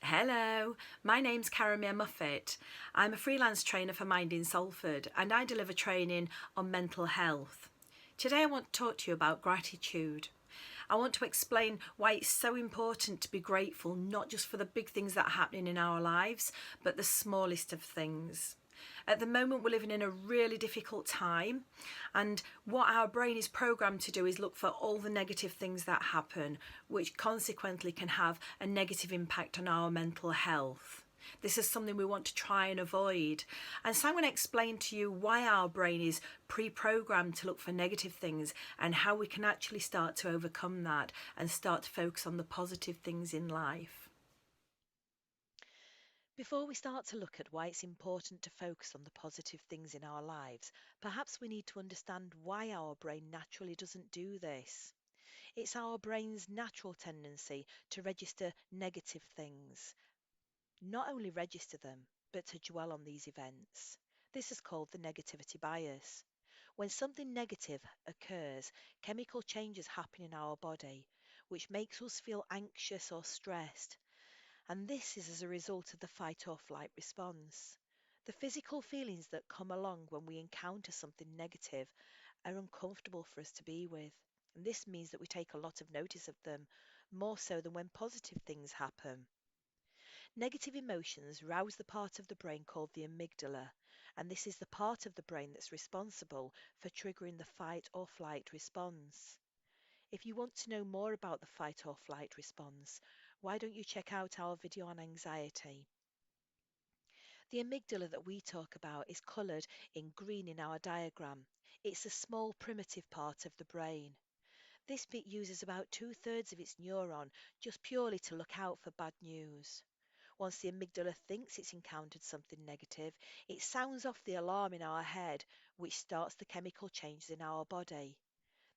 Hello, my name's Caramia Muffet. I'm a freelance trainer for Mind in Salford and I deliver training on mental health. Today I want to talk to you about gratitude. I want to explain why it's so important to be grateful, not just for the big things that are happening in our lives, but the smallest of things. At the moment, we're living in a really difficult time, and what our brain is programmed to do is look for all the negative things that happen, which consequently can have a negative impact on our mental health. This is something we want to try and avoid. And so I'm going to explain to you why our brain is pre-programmed to look for negative things and how we can actually start to overcome that and start to focus on the positive things in life. Before we start to look at why it's important to focus on the positive things in our lives, perhaps we need to understand why our brain naturally doesn't do this. It's our brain's natural tendency to register negative things, not only register them, but to dwell on these events. This is called the negativity bias. When something negative occurs, chemical changes happen in our body, which makes us feel anxious or stressed. And this is as a result of the fight or flight response. The physical feelings that come along when we encounter something negative are uncomfortable for us to be with. And this means that we take a lot of notice of them, more so than when positive things happen. Negative emotions rouse the part of the brain called the amygdala, and this is the part of the brain that's responsible for triggering the fight or flight response. If you want to know more about the fight or flight response, why don't you check out our video on anxiety? The amygdala that we talk about is coloured in green in our diagram. It's a small primitive part of the brain. This bit uses about two-thirds of its neuron just purely to look out for bad news. Once the amygdala thinks it's encountered something negative, it sounds off the alarm in our head, which starts the chemical changes in our body.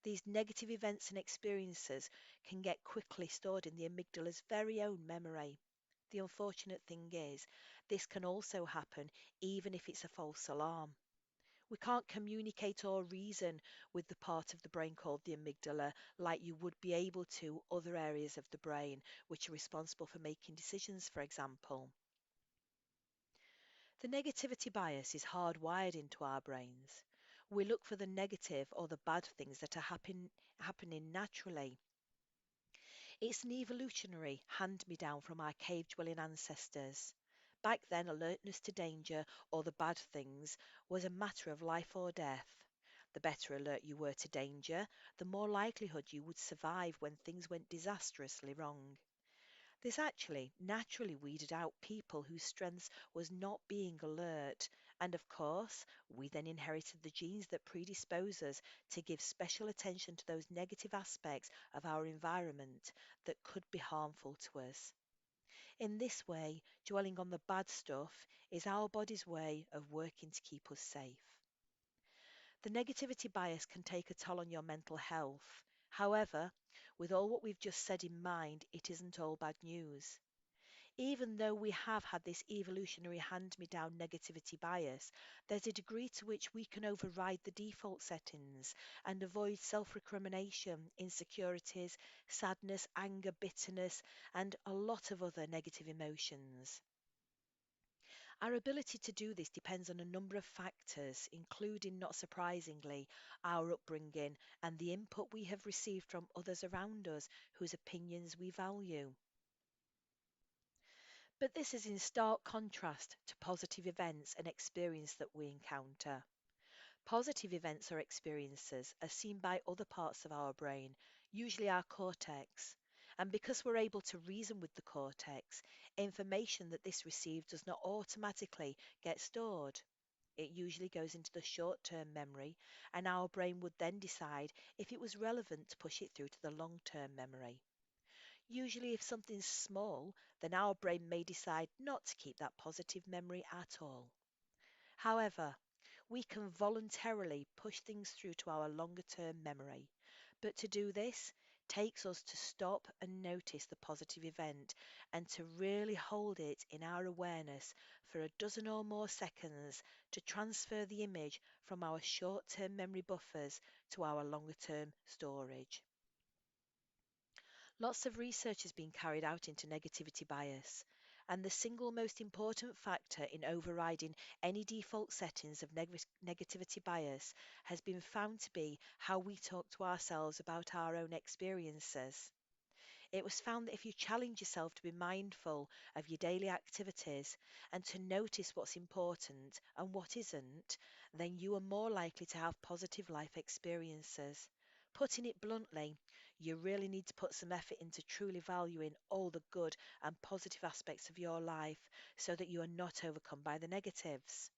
These negative events and experiences can get quickly stored in the amygdala's very own memory. The unfortunate thing is, this can also happen even if it's a false alarm. We can't communicate or reason with the part of the brain called the amygdala like you would be able to other areas of the brain, which are responsible for making decisions, for example. The negativity bias is hardwired into our brains. We look for the negative or the bad things that are happening naturally. It's an evolutionary hand me down from our cave dwelling ancestors. Back then, alertness to danger or the bad things was a matter of life or death. The better alert you were to danger, the more likelihood you would survive when things went disastrously wrong. This actually naturally weeded out people whose strength was not being alert, and of course, we then inherited the genes that predispose us to give special attention to those negative aspects of our environment that could be harmful to us. In this way, dwelling on the bad stuff is our body's way of working to keep us safe. The negativity bias can take a toll on your mental health. However, with all what we've just said in mind, it isn't all bad news. Even though we have had this evolutionary hand-me-down negativity bias, there's a degree to which we can override the default settings and avoid self-recrimination, insecurities, sadness, anger, bitterness, and a lot of other negative emotions. Our ability to do this depends on a number of factors, including, not surprisingly, our upbringing and the input we have received from others around us whose opinions we value. But this is in stark contrast to positive events and experience that we encounter. Positive events or experiences are seen by other parts of our brain, usually our cortex. And because we're able to reason with the cortex, information that this receives does not automatically get stored. It usually goes into the short-term memory, and our brain would then decide if it was relevant to push it through to the long-term memory. Usually, if something's small, then our brain may decide not to keep that positive memory at all. However, we can voluntarily push things through to our longer term memory. But to do this takes us to stop and notice the positive event and to really hold it in our awareness for a dozen or more seconds to transfer the image from our short term memory buffers to our longer term storage. Lots of research has been carried out into negativity bias, And the single most important factor in overriding any default settings of negativity bias has been found to be how we talk to ourselves about our own experiences. It was found that if you challenge yourself to be mindful of your daily activities and to notice what's important and what isn't, then you are more likely to have positive life experiences. Putting it bluntly, you really need to put some effort into truly valuing all the good and positive aspects of your life so that you are not overcome by the negatives.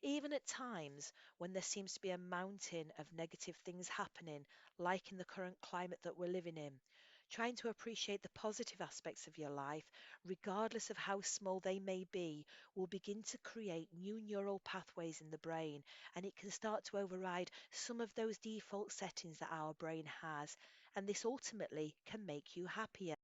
Even at times when there seems to be a mountain of negative things happening, like in the current climate that we're living in, trying to appreciate the positive aspects of your life, regardless of how small they may be, will begin to create new neural pathways in the brain, and it can start to override some of those default settings that our brain has, and this ultimately can make you happier.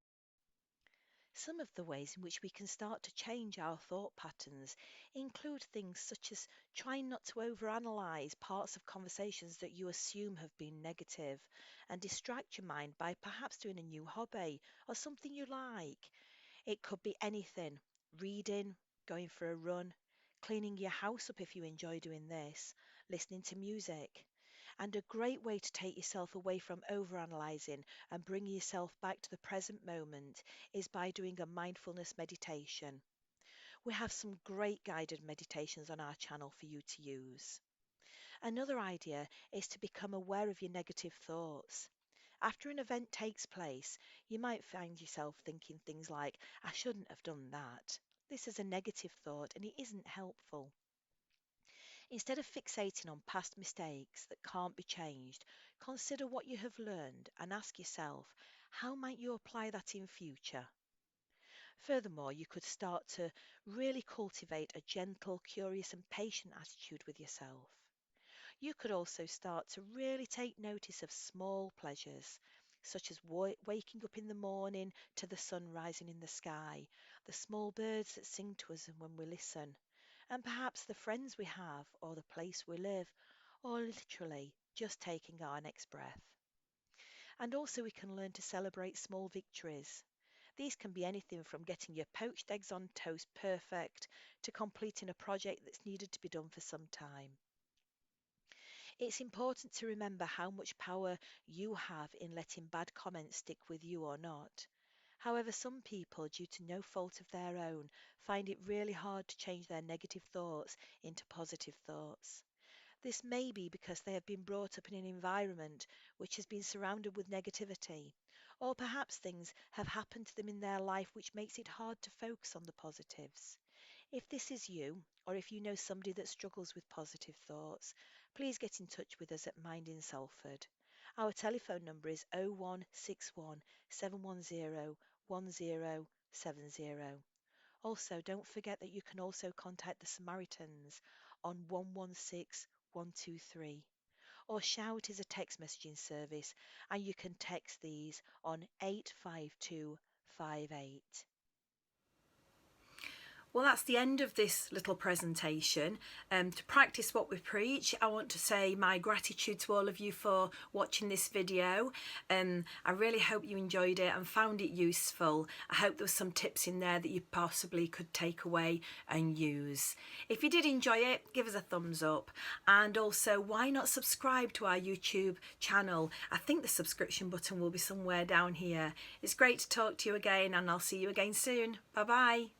Some of the ways in which we can start to change our thought patterns include things such as trying not to overanalyze parts of conversations that you assume have been negative and distract your mind by perhaps doing a new hobby or something you like. It could be anything: reading, going for a run, cleaning your house up if you enjoy doing this, listening to music. And a great way to take yourself away from overanalyzing and bring yourself back to the present moment is by doing a mindfulness meditation. We have some great guided meditations on our channel for you to use. Another idea is to become aware of your negative thoughts. After an event takes place, you might find yourself thinking things like, I shouldn't have done that. This is a negative thought and it isn't helpful. Instead of fixating on past mistakes that can't be changed, consider what you have learned and ask yourself, how might you apply that in future? Furthermore, you could start to really cultivate a gentle, curious, and patient attitude with yourself. You could also start to really take notice of small pleasures, such as waking up in the morning to the sun rising in the sky, the small birds that sing to us when we listen, and perhaps the friends we have or the place we live, or literally just taking our next breath. And also, we can learn to celebrate small victories. These can be anything from getting your poached eggs on toast perfect to completing a project that's needed to be done for some time. It's important to remember how much power you have in letting bad comments stick with you or not. However, some people, due to no fault of their own, find it really hard to change their negative thoughts into positive thoughts. This may be because they have been brought up in an environment which has been surrounded with negativity, or perhaps things have happened to them in their life which makes it hard to focus on the positives. If this is you, or if you know somebody that struggles with positive thoughts, please get in touch with us at Mind in Salford. Our telephone number is 0161 710 1070. Also, don't forget that you can also contact the Samaritans on 116 123, or Shout is a text messaging service and you can text these on 85258. Well, that's the end of this little presentation. To practice what we preach, I want to say my gratitude to all of you for watching this video. I really hope you enjoyed it and found it useful. I hope there was some tips in there that you possibly could take away and use. If you did enjoy it, give us a thumbs up. And also, why not subscribe to our YouTube channel? I think the subscription button will be somewhere down here. It's great to talk to you again, and I'll see you again soon. Bye bye.